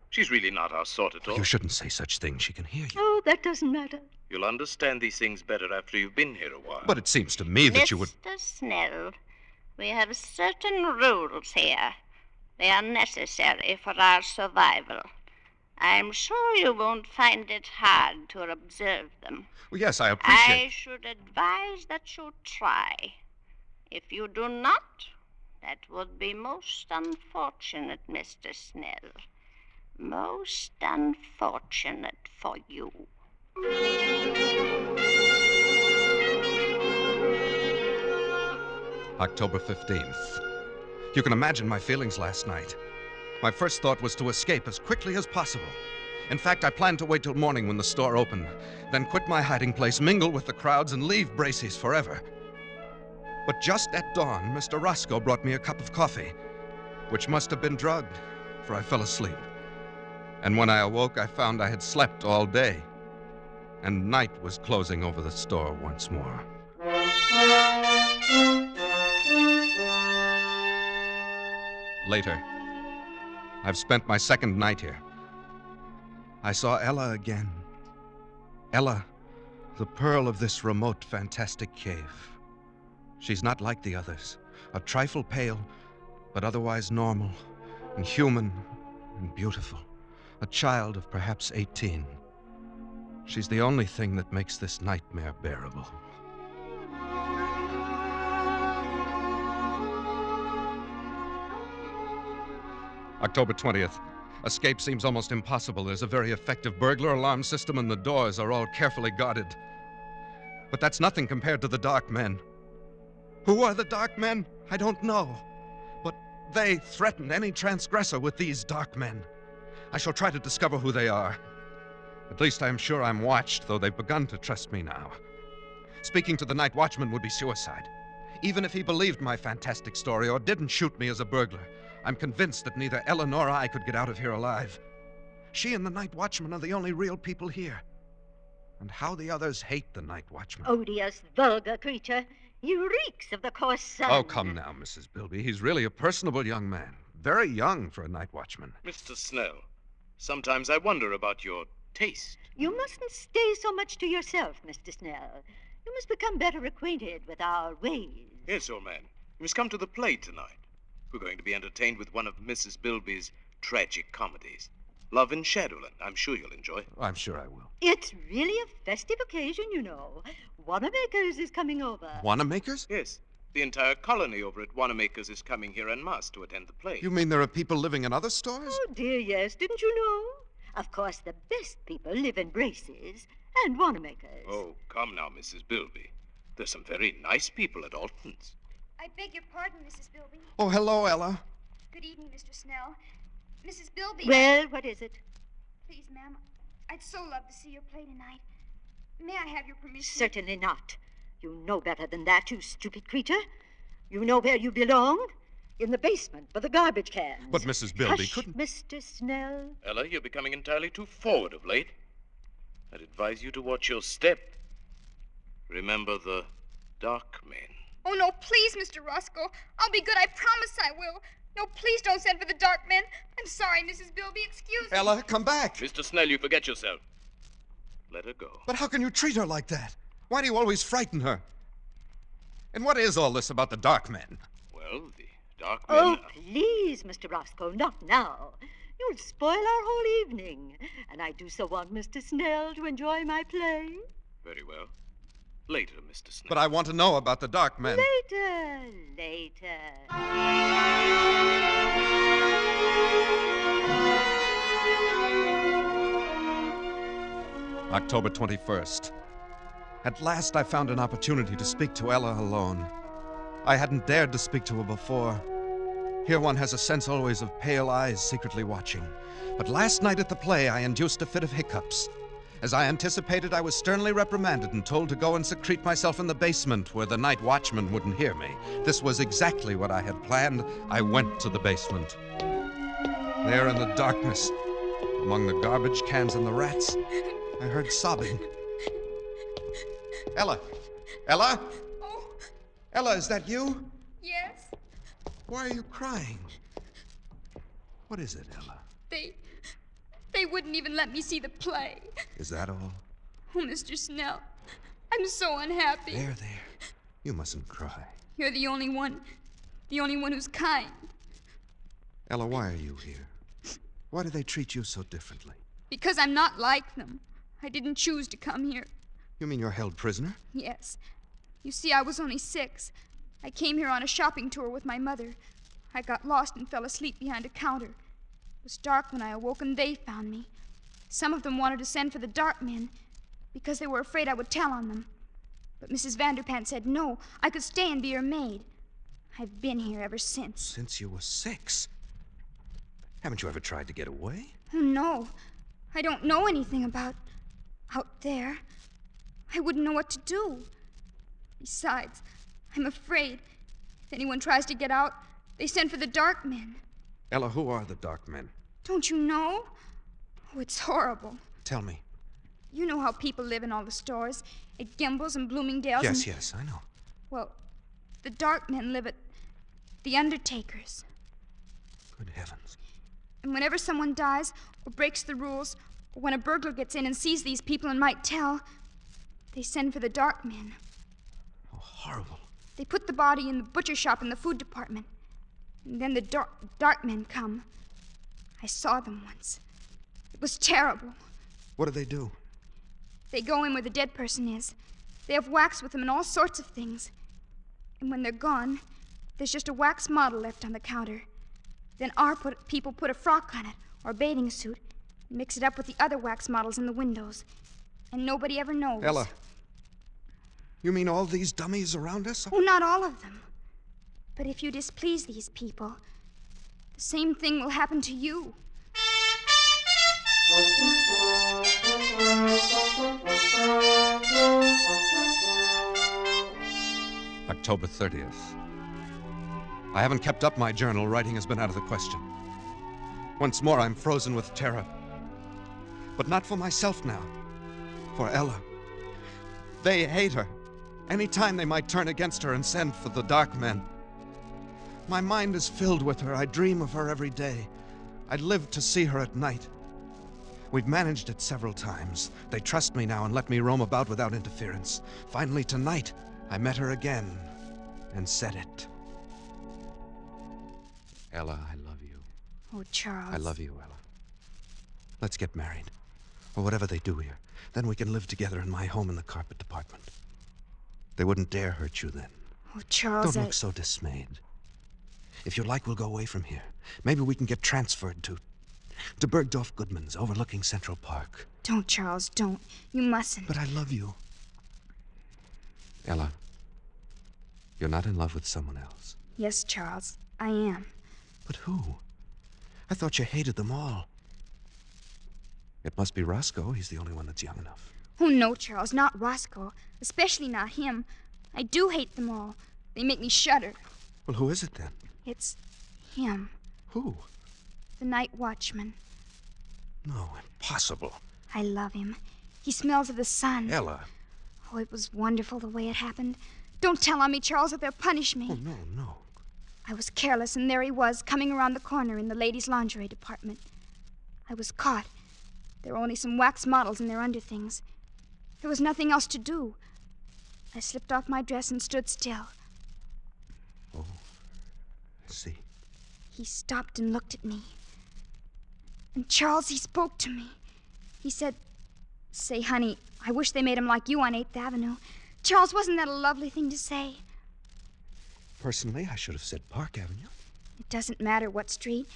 Speaker 14: She's really not our sort at all.
Speaker 13: You shouldn't say such things. She can hear you.
Speaker 16: Oh, that doesn't matter.
Speaker 14: You'll understand these things better after you've been here a while.
Speaker 13: But it seems to me that you would...
Speaker 15: Mr. Snell, we have certain rules here. They are necessary for our survival. I'm sure you won't find it hard to observe them.
Speaker 13: Well, yes, I
Speaker 15: I
Speaker 13: appreciate...
Speaker 15: should advise that you try. If you do not, that would be most unfortunate, Mr. Snell. Most unfortunate for you.
Speaker 13: October 15th. You can imagine my feelings last night. My first thought was to escape as quickly as possible. In fact, I planned to wait till morning when the store opened, then quit my hiding place, mingle with the crowds, and leave Bracey's forever. But just at dawn, Mr. Roscoe brought me a cup of coffee, which must have been drugged, for I fell asleep. And when I awoke, I found I had slept all day, and night was closing over the store once more. Later, I've spent my second night here. I saw Ella again. Ella, the pearl of this remote, fantastic cave. She's not like the others, a trifle pale, but otherwise normal and human and beautiful. A child of perhaps 18. She's the only thing that makes this nightmare bearable. October 20th. Escape seems almost impossible. There's a very effective burglar alarm system and the doors are all carefully guarded. But that's nothing compared to the Dark Men. Who are the Dark Men? I don't know. But they threaten any transgressor with these Dark Men. I shall try to discover who they are. At least I am sure I'm watched, though they've begun to trust me now. Speaking to the night watchman would be suicide. Even if he believed my fantastic story or didn't shoot me as a burglar, I'm convinced that neither Ella nor I could get out of here alive. She and the night watchman are the only real people here. And how the others hate the night watchman.
Speaker 16: Odious, vulgar creature. He reeks of the coarse sun.
Speaker 13: Oh, come now, Mrs. Bilby. He's really a personable young man. Very young for a night watchman.
Speaker 14: Mr. Snell, sometimes I wonder about your taste.
Speaker 16: You mustn't stay so much to yourself, Mr. Snell. You must become better acquainted with our ways.
Speaker 14: Yes, old man. You must come to the play tonight. We're going to be entertained with one of Mrs. Bilby's tragic comedies. Love in Shadowland. I'm sure you'll enjoy it.
Speaker 13: I'm sure I will.
Speaker 16: It's really a festive occasion, you know. Wanamaker's is coming over.
Speaker 13: Wanamaker's?
Speaker 14: Yes. The entire colony over at Wanamaker's is coming here en masse to attend the play.
Speaker 13: You mean there are people living in other stores?
Speaker 16: Oh, dear, yes. Didn't you know? Of course, the best people live in Bracey's and Wanamaker's.
Speaker 14: Oh, come now, Mrs. Bilby. There's some very nice people at Alton's.
Speaker 17: I beg your pardon, Mrs. Bilby.
Speaker 13: Oh, hello, Ella.
Speaker 17: Good evening, Mr. Snell. Mrs. Bilby.
Speaker 16: Well, what is it?
Speaker 17: Please, ma'am, I'd so love to see your play tonight. May I have your permission?
Speaker 16: Certainly not. You know better than that, you stupid creature. You know where you belong. In the basement with the garbage cans.
Speaker 13: But Mrs. Bilby
Speaker 16: Hush,
Speaker 13: couldn't...
Speaker 16: Mr. Snell.
Speaker 14: Ella, you're becoming entirely too forward of late. I'd advise you to watch your step. Remember the Dark Men.
Speaker 17: Oh, no, please, Mr. Roscoe. I'll be good. I promise I will. No, please don't send for the dark men. I'm sorry, Mrs. Bilby. Excuse me.
Speaker 13: Ella, come back.
Speaker 14: Mr. Snell, you forget yourself. Let her go.
Speaker 13: But how can you treat her like that? Why do you always frighten her? And what is all this about the dark men?
Speaker 14: Well, the dark men...
Speaker 16: Oh, please, Mr. Roscoe, not now. You'll spoil our whole evening. And I do so want Mr. Snell to enjoy my play.
Speaker 14: Very well. Later, Mr. Snell.
Speaker 13: But I want to know about the dark men.
Speaker 16: Later.
Speaker 13: October 21st. At last I found an opportunity to speak to Ella alone. I hadn't dared to speak to her before. Here one has a sense always of pale eyes secretly watching. But last night at the play I induced a fit of hiccups. As I anticipated, I was sternly reprimanded and told to go and secrete myself in the basement where the night watchman wouldn't hear me. This was exactly what I had planned. I went to the basement. There in the darkness, among the garbage cans and the rats, I heard sobbing. Ella! Ella!
Speaker 17: Oh.
Speaker 13: Ella, is that you?
Speaker 17: Yes?
Speaker 13: Why are you crying? What is it, Ella?
Speaker 17: They wouldn't even let me see the play.
Speaker 13: Is that all?
Speaker 17: Oh, Mr. Snell, I'm so unhappy.
Speaker 13: There. You mustn't cry.
Speaker 17: You're the only one who's kind.
Speaker 13: Ella, why are you here? Why do they treat you so differently?
Speaker 17: Because I'm not like them. I didn't choose to come here.
Speaker 13: You mean you're held prisoner?
Speaker 17: Yes. You see, I was only 6. I came here on a shopping tour with my mother. I got lost and fell asleep behind a counter. It was dark when I awoke and they found me. Some of them wanted to send for the dark men because they were afraid I would tell on them. But Mrs. Vanderpant said no, I could stay and be her maid. I've been here ever since.
Speaker 13: Since you were 6? Haven't you ever tried to get away?
Speaker 17: Oh, no. I don't know anything about out there. I wouldn't know what to do. Besides, I'm afraid if anyone tries to get out, they send for the dark men.
Speaker 13: Ella, who are the dark men?
Speaker 17: Don't you know? Oh, it's horrible.
Speaker 13: Tell me.
Speaker 17: You know how people live in all the stores, at Gimbel's and Bloomingdale's.
Speaker 13: Yes, I know.
Speaker 17: Well, the dark men live at the Undertaker's.
Speaker 13: Good heavens.
Speaker 17: And whenever someone dies or breaks the rules, or when a burglar gets in and sees these people and might tell, they send for the dark men.
Speaker 13: Oh, horrible.
Speaker 17: They put the body in the butcher shop in the food department. And then the dark men come. I saw them once. It was terrible.
Speaker 13: What do they do?
Speaker 17: They go in where the dead person is. They have wax with them and all sorts of things. And when they're gone, there's just a wax model left on the counter. Then people put a frock on it, or a bathing suit, and mix it up with the other wax models in the windows. And nobody ever knows.
Speaker 13: Ella, you mean all these dummies around us?
Speaker 17: Oh, not all of them. But if you displease these people, the same thing will happen to you.
Speaker 13: October 30th. I haven't kept up my journal. Writing has been out of the question. Once more, I'm frozen with terror. But not for myself now. For Ella. They hate her. Any time they might turn against her and send for the dark men. My mind is filled with her. I dream of her every day. I'd live to see her at night. We've managed it several times. They trust me now and let me roam about without interference. Finally, tonight, I met her again and said it. Ella, I love you.
Speaker 17: Oh, Charles.
Speaker 13: I love you, Ella. Let's get married. Or whatever they do here. Then we can live together in my home in the carpet department. They wouldn't dare hurt you then.
Speaker 17: Oh, Charles,
Speaker 13: Don't look so dismayed. If you like, we'll go away from here. Maybe we can get transferred to Bergdorf Goodman's, overlooking Central Park.
Speaker 17: Don't, Charles, don't. You mustn't.
Speaker 13: But I love you. Ella, you're not in love with someone else.
Speaker 17: Yes, Charles, I am.
Speaker 13: But who? I thought you hated them all. It must be Roscoe. He's the only one that's young enough.
Speaker 17: Oh, no, Charles, not Roscoe. Especially not him. I do hate them all. They make me shudder.
Speaker 13: Well, who is it then?
Speaker 17: It's him.
Speaker 13: Who?
Speaker 17: The night watchman.
Speaker 13: No, impossible.
Speaker 17: I love him. He smells of the sun.
Speaker 13: Ella.
Speaker 17: Oh, it was wonderful the way it happened. Don't tell on me, Charles, or they'll punish me.
Speaker 13: Oh, no.
Speaker 17: I was careless, and there he was, coming around the corner in the ladies' lingerie department. I was caught. There were only some wax models and their underthings. There was nothing else to do. I slipped off my dress and stood still.
Speaker 13: Oh, I see.
Speaker 17: He stopped and looked at me. And Charles, he spoke to me. He said, "Say, honey, I wish they made him like you on 8th Avenue. Charles, wasn't that a lovely thing to say?"
Speaker 13: Personally, I should have said Park Avenue.
Speaker 17: It doesn't matter what street.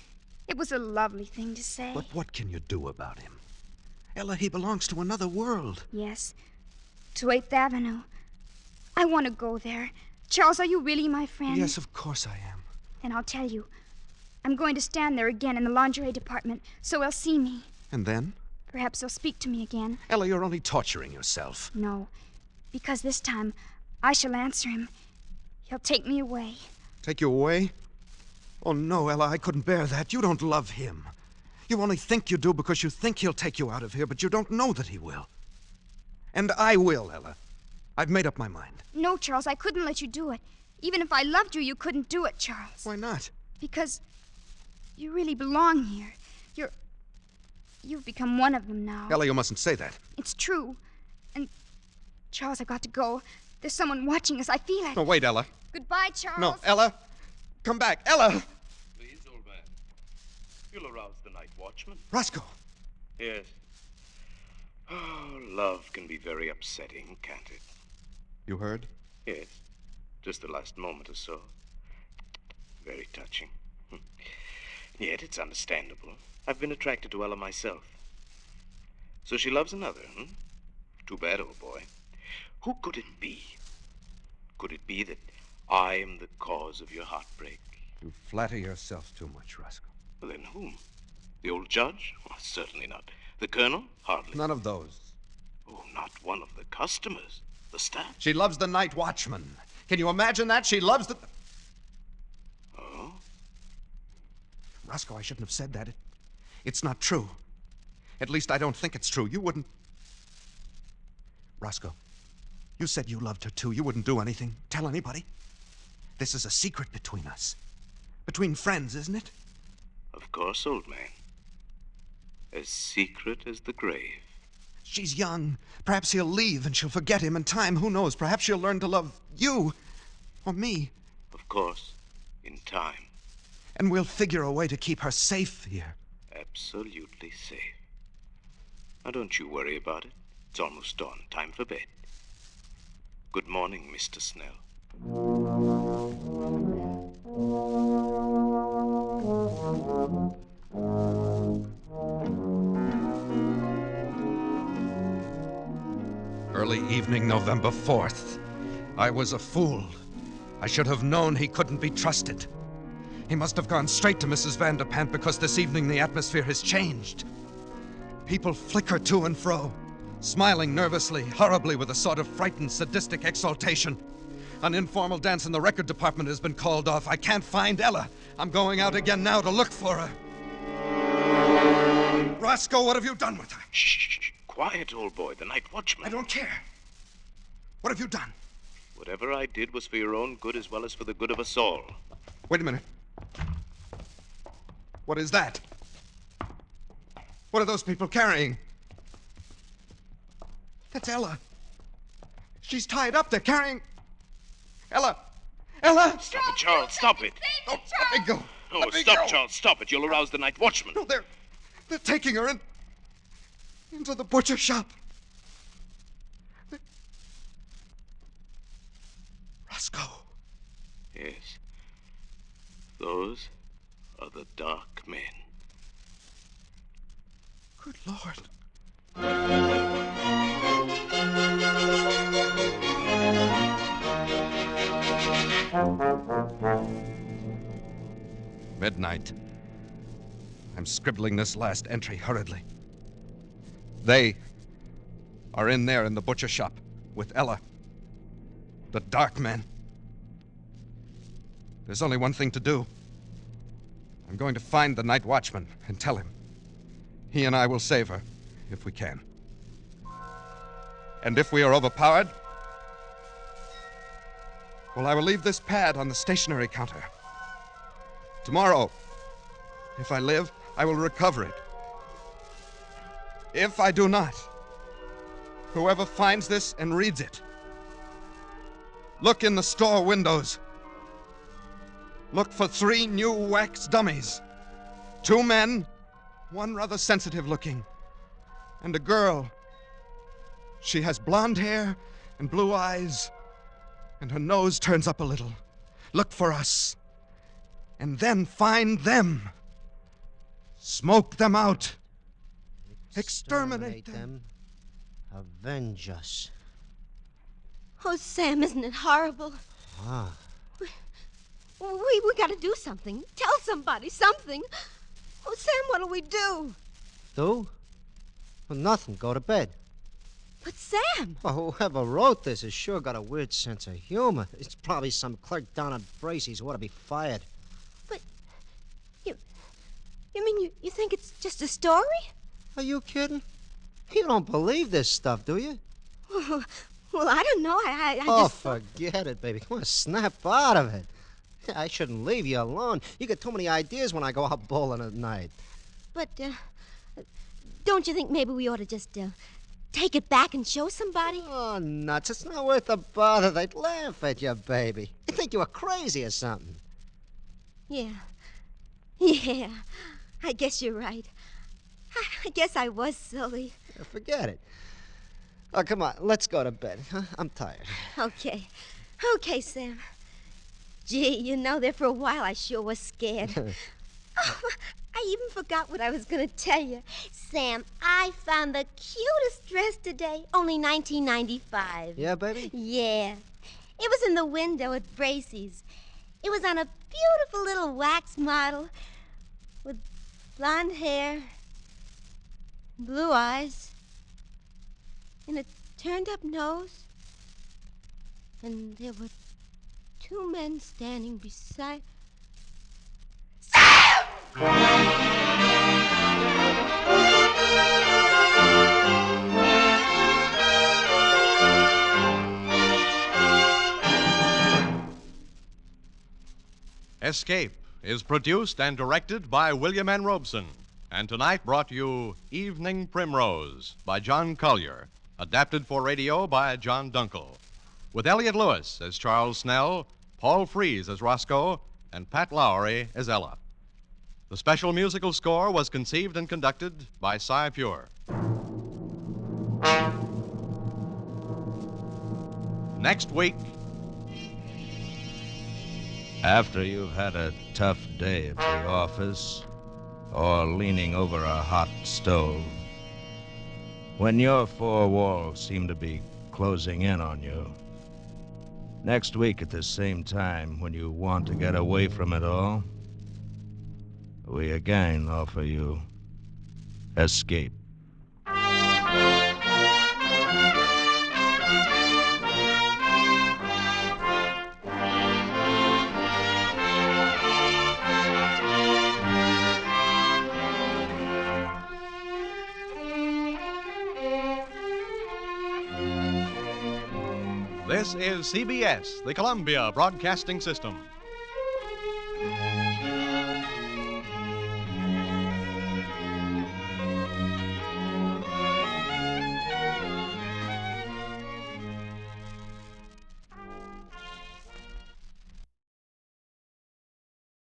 Speaker 17: It was a lovely thing to say.
Speaker 13: But what can you do about him? Ella, he belongs to another world.
Speaker 17: Yes, to 8th Avenue. I want to go there. Charles, are you really my friend?
Speaker 13: Yes, of course I am.
Speaker 17: Then I'll tell you. I'm going to stand there again in the lingerie department, so he'll see me.
Speaker 13: And then?
Speaker 17: Perhaps he'll speak to me again.
Speaker 13: Ella, you're only torturing yourself.
Speaker 17: No, because this time I shall answer him. He'll take me away.
Speaker 13: Take you away? Oh, no, Ella, I couldn't bear that. You don't love him. You only think you do because you think he'll take you out of here, but you don't know that he will. And I will, Ella. I've made up my mind.
Speaker 17: No, Charles, I couldn't let you do it. Even if I loved you, you couldn't do it, Charles.
Speaker 13: Why not?
Speaker 17: Because you really belong here. You've become one of them now.
Speaker 13: Ella, you mustn't say that.
Speaker 17: It's true. And, Charles, I've got to go. There's someone watching us. I feel it.
Speaker 13: No, wait, Ella.
Speaker 17: Goodbye, Charles.
Speaker 13: No, Ella. Come back. Ella!
Speaker 14: Please, old man. You'll arouse the night watchman.
Speaker 13: Roscoe.
Speaker 14: Yes. Oh, love can be very upsetting, can't it?
Speaker 13: You heard?
Speaker 14: Yes. Just the last moment or so. Very touching. Yet it's understandable. I've been attracted to Ella myself. So she loves another, Too bad, old boy. Who could it be? Could it be that I am the cause of your heartbreak?
Speaker 13: You flatter yourself too much, Roscoe.
Speaker 14: Well, then whom? The old judge? Well, certainly not. The colonel? Hardly.
Speaker 13: None of those.
Speaker 14: Oh, not one of the customers. The staff?
Speaker 13: She loves the night watchman. Can you imagine that? She loves the...
Speaker 14: Oh?
Speaker 13: Roscoe, I shouldn't have said that. It's not true. At least I don't think it's true. You wouldn't... Roscoe, you said you loved her too. You wouldn't do anything. Tell anybody. This is a secret between us. Between friends, isn't it?
Speaker 14: Of course, old man. As secret as the grave.
Speaker 13: She's young. Perhaps he'll leave and she'll forget him in time. Who knows? Perhaps she'll learn to love you. Or me.
Speaker 14: Of course. In time.
Speaker 13: And we'll figure a way to keep her safe here.
Speaker 14: Absolutely safe. Now, don't you worry about it. It's almost dawn. Time for bed. Good morning, Mr. Snell.
Speaker 13: Early evening, November 4th. I was a fool. I should have known he couldn't be trusted. He must have gone straight to Mrs. Vanderpant because this evening the atmosphere has changed. People flicker to and fro, smiling nervously, horribly with a sort of frightened, sadistic exultation. An informal dance in the record department has been called off. I can't find Ella. I'm going out again now to look for her. Roscoe, what have you done with her?
Speaker 14: Shh. Quiet, old boy. The night watchman.
Speaker 13: I don't care. What have you done?
Speaker 14: Whatever I did was for your own good as well as for the good of us all.
Speaker 13: Wait a minute. What is that? What are those people carrying? That's Ella. She's tied up. They're carrying... Ella! Ella!
Speaker 14: Stop it, Charles. Stop it.
Speaker 13: Oh, let me go.
Speaker 14: Oh,
Speaker 13: Let me
Speaker 14: stop,
Speaker 13: go.
Speaker 14: Charles. Stop it. You'll arouse the night watchman.
Speaker 13: No, they're taking her into the butcher shop. Roscoe.
Speaker 14: Yes. Those are the dark men.
Speaker 13: Good Lord. Midnight. I'm scribbling this last entry hurriedly. They are in there in the butcher shop with Ella. The dark men. There's only one thing to do. I'm going to find the night watchman and tell him. He and I will save her, if we can. And if we are overpowered, well, I will leave this pad on the stationery counter. Tomorrow, if I live, I will recover it. If I do not, whoever finds this and reads it, look in the store windows. Look for 3 new wax dummies. 2 men, 1 rather sensitive looking, and a girl. She has blonde hair and blue eyes, and her nose turns up a little. Look for us, and then find them. Smoke them out. Exterminate them.
Speaker 11: Avenge us.
Speaker 12: Oh, Sam, isn't it horrible?
Speaker 11: Ah.
Speaker 12: We got to do something. Tell somebody something. Oh, Sam, what'll we do?
Speaker 11: Do? Well, nothing. Go to bed.
Speaker 12: But Sam!
Speaker 11: Well, whoever wrote this has sure got a weird sense of humor. It's probably some clerk down at Bracey's who ought to be fired.
Speaker 12: But you mean you think it's just a story?
Speaker 11: Are you kidding? You don't believe this stuff, do you?
Speaker 12: Well, I don't know. I
Speaker 11: Oh,
Speaker 12: just...
Speaker 11: forget it, baby. Come on, snap out of it. I shouldn't leave you alone. You get too many ideas when I go out bowling at night.
Speaker 12: But, don't you think maybe we ought to just, take it back and show somebody?
Speaker 11: Oh, nuts. It's not worth the bother. They'd laugh at you, baby. They'd think you were crazy or something.
Speaker 12: Yeah, I guess you're right. I guess I was silly.
Speaker 11: Forget it. Oh, come on. Let's go to bed. Huh? I'm tired.
Speaker 12: Okay, Sam. Gee, there for a while I sure was scared. I even forgot what I was going to tell you. Sam, I found the cutest dress today. Only $19.95.
Speaker 11: Yeah, baby?
Speaker 12: Yeah. It was in the window at Bracey's. It was on a beautiful little wax model with blonde hair, blue eyes, and a turned-up nose. And there were 2 men standing beside...
Speaker 2: Escape is produced and directed by William N. Robeson, and tonight brought you Evening Primrose by John Collier, adapted for radio by John Dunkel, with Elliott Lewis as Charles Snell, Paul Frees as Roscoe, and Pat Lowry as Ella. The special musical score was conceived and conducted by Cy Pure. Next week...
Speaker 10: After you've had a tough day at the office, or leaning over a hot stove, when your 4 walls seem to be closing in on you, next week at the same time when you want to get away from it all, we again offer you Escape.
Speaker 2: This is CBS, the Columbia Broadcasting System.